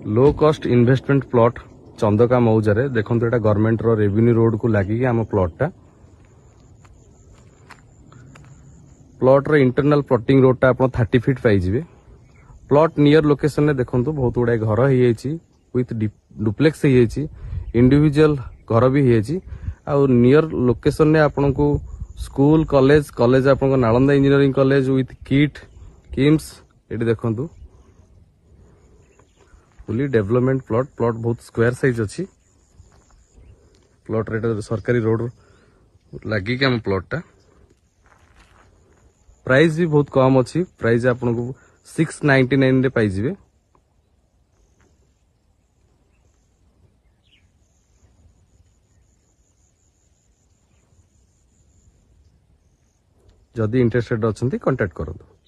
लो cost investment plot Chandaka मौजारे देखो एटा गवर्नमेंट रो रेवेन्यू रोड को लगी आम प्लॉटा प्लॉट रो इंटरनल प्लॉटिंग रोड टा 30 फीट पाइबे। प्लॉट नियर लोकेशन ने देखो बहुत गुड़ाए घर हो विथ डुप्लेक्स हो इंडिविजुअल घर भी हो नियर लोकेशन ने आपन को स्कूल कॉलेज कॉलेज आपन को Nalanda engineering college with kit KIMS ये देखो फुली डेवलपमेंट प्लॉट बहुत स्क्वायर साइज अच्छी प्लॉट रेट सरकारी रोड लगिक आम प्लॉटा प्राइस भी बहुत कम अच्छी प्राइस आपन को 699 रे पाइजिबे। जदि इंटरेस्टेड अच्छा कांटेक्ट करंतु।